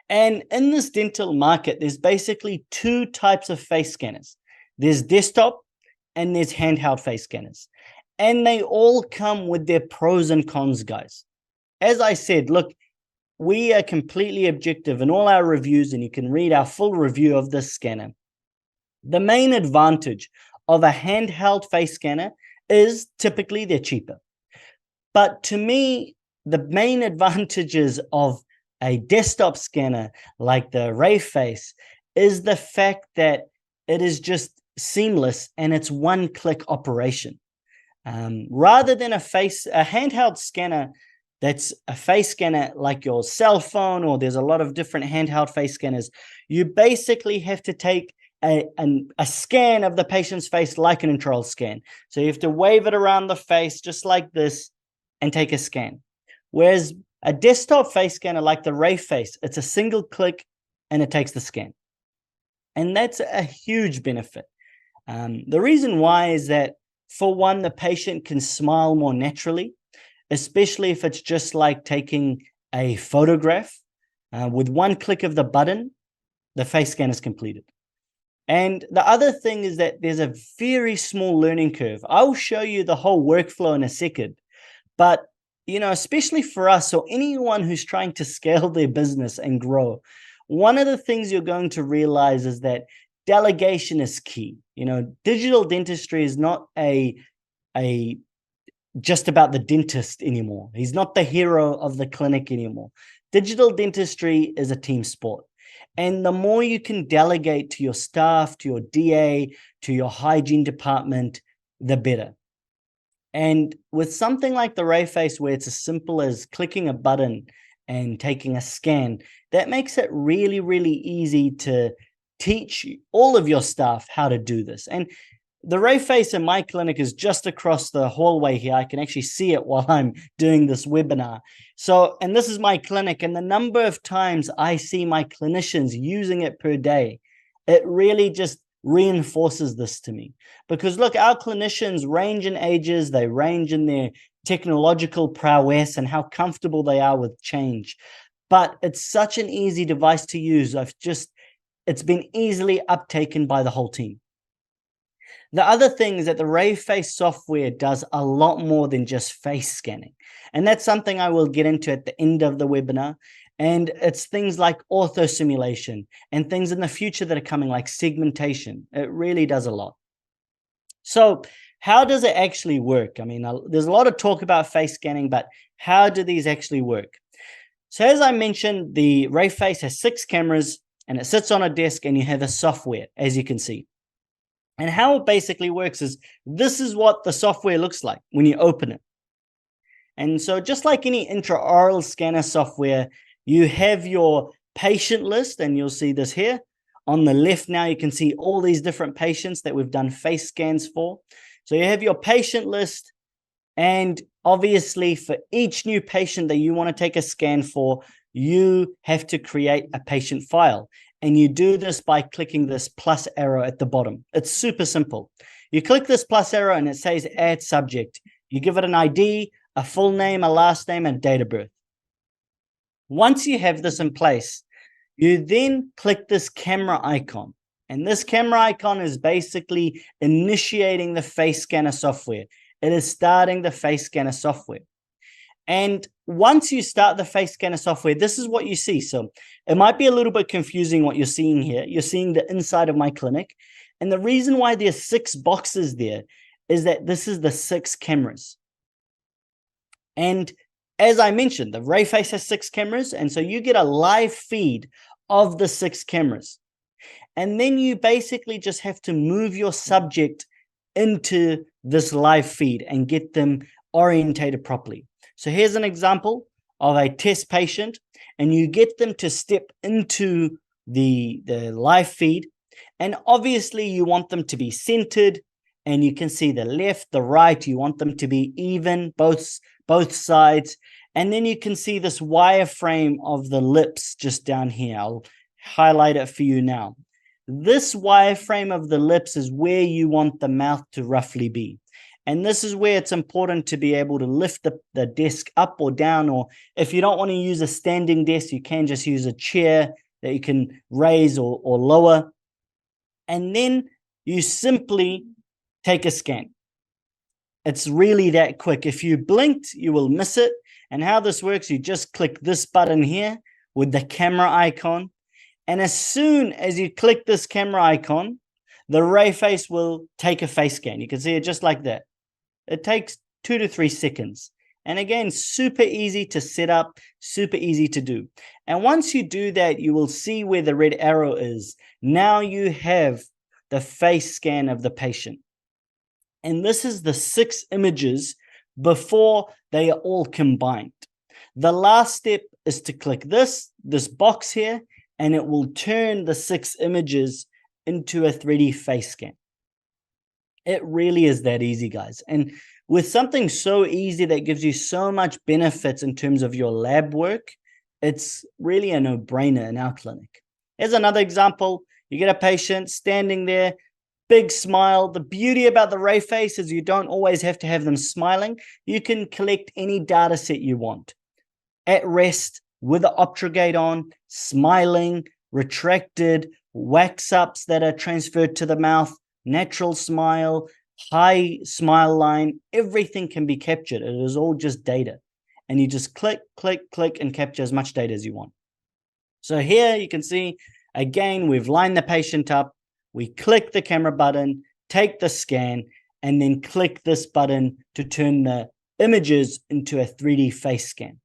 And in this dental market, there's basically two types of face scanners. There's desktop and there's handheld face scanners. And they all come with their pros and cons, guys. As I said, look, we are completely objective in all our reviews, and you can read our full review of this scanner. The main advantage of a handheld face scanner is typically they're cheaper. But to me, the main advantages of a desktop scanner like the Ray Face is the fact that it is just seamless and it's one-click operation. Rather than a handheld scanner that's a face scanner like your cell phone, or there's a lot of different handheld face scanners, you basically have to take a scan of the patient's face like an intraoral scan. So you have to wave it around the face just like this and take a scan. Whereas a desktop face scanner like the Ray Face, it's a single click and it takes the scan. And that's a huge benefit. The reason why is that, for one, the patient can smile more naturally, especially if it's just like taking a photograph. With one click of the button, the face scan is completed. And the other thing is that there's a very small learning curve. I'll show you the whole workflow in a second. But, especially for us or anyone who's trying to scale their business and grow, one of the things you're going to realize is that delegation is key. Digital dentistry is not just about the dentist anymore. He's not the hero of the clinic anymore. Digital dentistry is a team sport. And the more you can delegate to your staff, to your DA, to your hygiene department, the better. And with something like the Ray Face, where it's as simple as clicking a button and taking a scan, that makes it really, really easy to teach all of your staff how to do this. And the Ray Face in my clinic is just across the hallway here. I can actually see it while I'm doing this webinar. And this is my clinic, and the number of times I see my clinicians using it per day, it really just reinforces this to me. Because look, our clinicians range in ages, they range in their technological prowess and how comfortable they are with change. But it's such an easy device to use. It's been easily uptaken by the whole team. The other thing is that the Ray Face software does a lot more than just face scanning. And that's something I will get into at the end of the webinar. And it's things like ortho simulation and things in the future that are coming, like segmentation. It really does a lot. So how does it actually work? I mean, there's a lot of talk about face scanning, but how do these actually work? So as I mentioned, the Ray Face has 6 cameras and it sits on a desk, and you have a software, as you can see. And how it basically works is, this is what the software looks like when you open it. And so just like any intraoral scanner software, you have your patient list, and you'll see this here. On the left now, you can see all these different patients that we've done face scans for. So you have your patient list, and obviously for each new patient that you want to take a scan for, you have to create a patient file. And you do this by clicking this plus arrow at the bottom. It's super simple. You click this plus arrow and it says add subject. You give it an ID, a full name, a last name, and date of birth. Once you have this in place, you then click this camera icon. And this camera icon is basically initiating the face scanner software. It is starting the face scanner software. And once you start the face scanner software, this is what you see. So it might be a little bit confusing what you're seeing here. You're seeing the inside of my clinic. And the reason why there's 6 boxes there is that this is the 6 cameras. And as I mentioned, the Ray Face has 6 cameras. And so you get a live feed of the 6 cameras. And then you basically just have to move your subject into this live feed and get them orientated properly. So here's an example of a test patient, and you get them to step into the live feed. And obviously you want them to be centered, and you can see the left, the right, you want them to be even, both sides. And then you can see this wireframe of the lips just down here. I'll highlight it for you now. This wireframe of the lips is where you want the mouth to roughly be. And this is where it's important to be able to lift the desk up or down, or if you don't want to use a standing desk, you can just use a chair that you can raise or lower. And then you simply take a scan. It's really that quick. If you blinked, you will miss it. And how this works, you just click this button here with the camera icon. And as soon as you click this camera icon, the ray face will take a face scan. You can see it just like that. It takes 2 to 3 seconds. And again, super easy to set up, super easy to do. And once you do that, you will see where the red arrow is. Now you have the face scan of the patient. And this is the 6 images before they are all combined. The last step is to click this box here, and it will turn the 6 images into a 3D face scan. It really is that easy, guys. And with something so easy that gives you so much benefits in terms of your lab work, it's really a no-brainer in our clinic. Here's another example. You get a patient standing there, big smile. The beauty about the ray face is you don't always have to have them smiling. You can collect any data set you want. At rest, with the Optrogate on, smiling, retracted, wax-ups that are transferred to the mouth, natural smile, high smile line, everything can be captured. It is all just data. And you just click, click, click, and capture as much data as you want. So here you can see, again, we've lined the patient up. We click the camera button, take the scan, and then click this button to turn the images into a 3D face scan.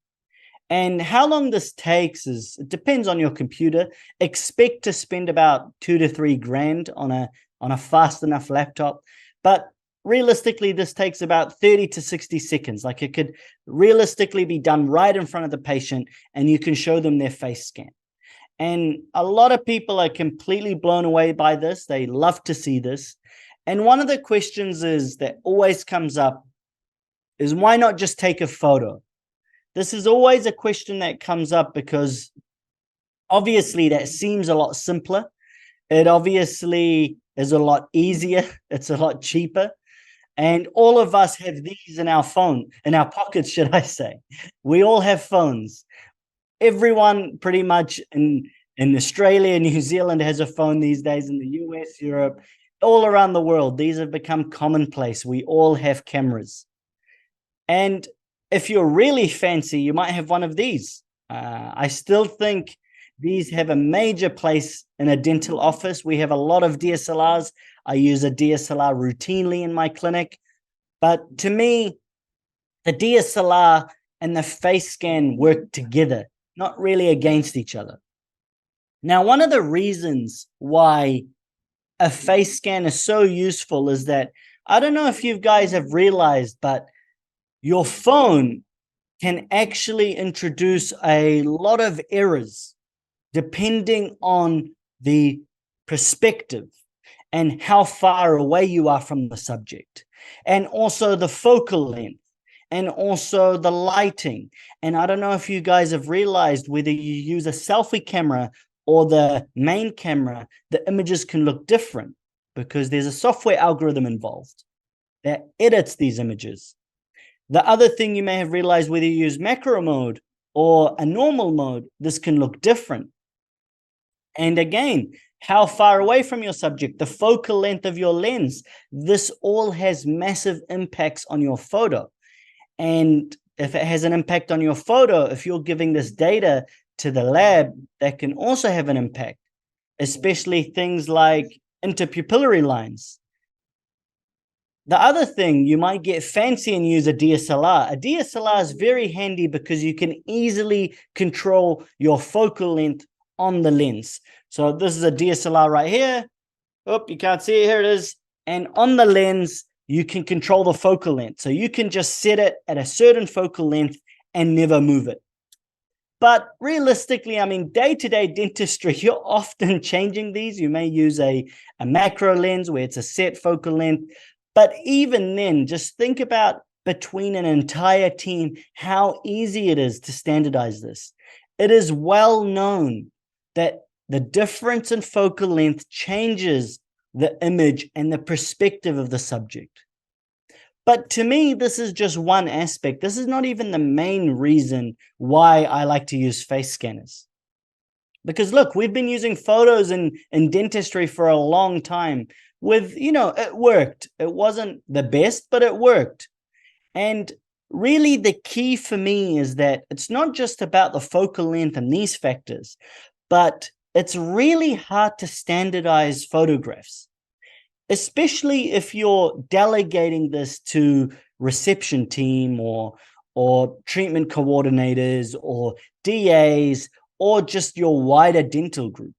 And how long this takes it depends on your computer. Expect to spend about 2 to 3 grand on a fast enough laptop. But realistically, this takes about 30 to 60 seconds. Like, it could realistically be done right in front of the patient, and you can show them their face scan. And a lot of people are completely blown away by this. They love to see this. And one of the questions that always comes up is, why not just take a photo? This is always a question that comes up because obviously that seems a lot simpler. It obviously is a lot easier. It's a lot cheaper. And all of us have these in our phone, in our pockets, should I say. We all have phones. Everyone pretty much in Australia, New Zealand has a phone these days, in the US, Europe, all around the world. These have become commonplace. We all have cameras. And if you're really fancy, you might have one of these. I still think these have a major place in a dental office. We have a lot of DSLRs. I use a DSLR routinely in my clinic. But to me, the DSLR and the face scan work together, not really against each other. Now, one of the reasons why a face scan is so useful is that, I don't know if you guys have realized, but your phone can actually introduce a lot of errors depending on the perspective and how far away you are from the subject, and also the focal length, and also the lighting. And I don't know if you guys have realized, whether you use a selfie camera or the main camera, the images can look different because there's a software algorithm involved that edits these images. The other thing you may have realized, whether you use macro mode or a normal mode, this can look different. And again, how far away from your subject, the focal length of your lens, this all has massive impacts on your photo. And if it has an impact on your photo, if you're giving this data to the lab, that can also have an impact, especially things like interpupillary lines. The other thing, you might get fancy and use a DSLR. A DSLR is very handy because you can easily control your focal length on the lens. So this is a DSLR right here. Oh, you can't see it. Here it is. And on the lens, you can control the focal length. So you can just set it at a certain focal length and never move it. But realistically, I mean, day-to-day dentistry, you're often changing these. You may use a macro lens where it's a set focal length. But even then, just think about, between an entire team, how easy it is to standardize this. It is well known that the difference in focal length changes the image and the perspective of the subject. But to me, this is just one aspect. This is not even the main reason why I like to use face scanners. Because look, we've been using photos in dentistry for a long time with, it worked. It wasn't the best, but it worked. And really the key for me is that it's not just about the focal length and these factors, but it's really hard to standardize photographs, especially if you're delegating this to reception team or treatment coordinators or DAs or just your wider dental group.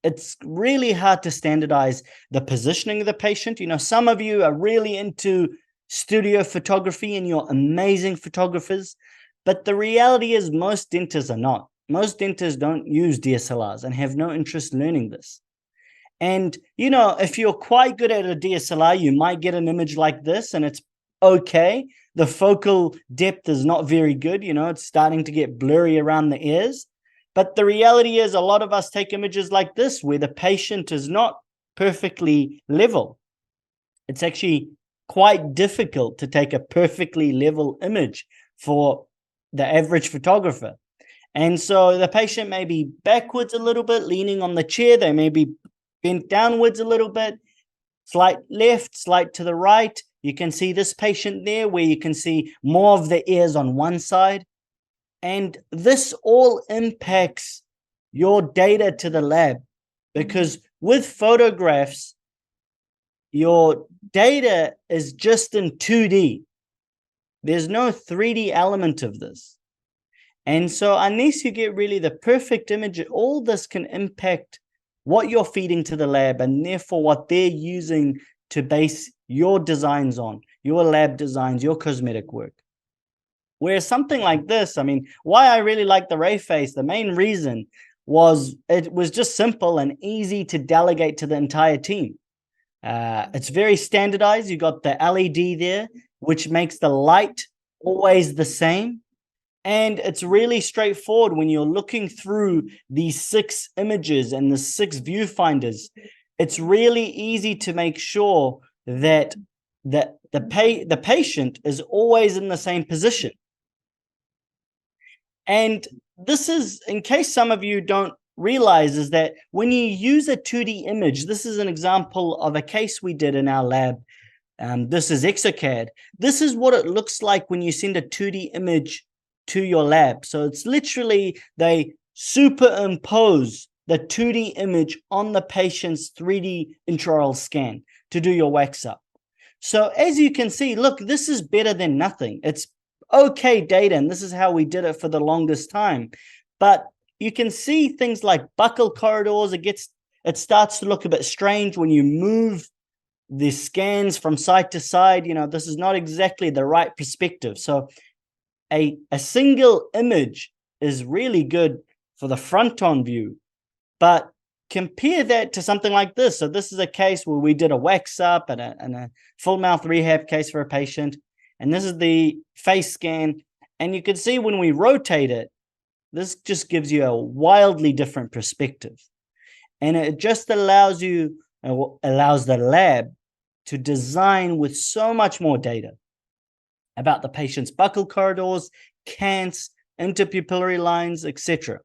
It's really hard to standardize the positioning of the patient. Some of you are really into studio photography and you're amazing photographers, but the reality is most dentists are not. Most dentists don't use DSLRs and have no interest learning this. And, if you're quite good at a DSLR, you might get an image like this and it's okay. The focal depth is not very good. It's starting to get blurry around the ears. But the reality is a lot of us take images like this where the patient is not perfectly level. It's actually quite difficult to take a perfectly level image for the average photographer. And so the patient may be backwards a little bit, leaning on the chair. They may be bent downwards a little bit, slight left, slight to the right. You can see this patient there where you can see more of the ears on one side. And this all impacts your data to the lab, because with photographs, your data is just in 2D. There's no 3D element of this. And so unless you get really the perfect image, all this can impact what you're feeding to the lab and therefore what they're using to base your designs on, your lab designs, your cosmetic work. Whereas something like this, why I really like the Ray Face, the main reason was it was just simple and easy to delegate to the entire team. It's very standardized. You got the LED there, which makes the light always the same. And it's really straightforward when you're looking through these 6 images and the 6 viewfinders. It's really easy to make sure that the patient is always in the same position. And this is, in case some of you don't realize, is that when you use a 2D image, this is an example of a case we did in our lab. This is Exocad. This is what it looks like when you send a 2D image to your lab. So it's literally they superimpose the 2D image on the patient's 3D intraoral scan to do your wax up. So as you can see, look, this is better than nothing. It's okay data, and this is how we did it for the longest time. But you can see things like buccal corridors. It starts to look a bit strange when you move the scans from side to side. This is not exactly the right perspective. So a single image is really good for the front-on view, but compare that to something like this. So this is a case where we did a wax up and a full mouth rehab case for a patient. And this is the face scan. And you can see when we rotate it, this just gives you a wildly different perspective. And it just allows the lab to design with so much more data about the patient's buccal corridors, cants, interpupillary lines, etc.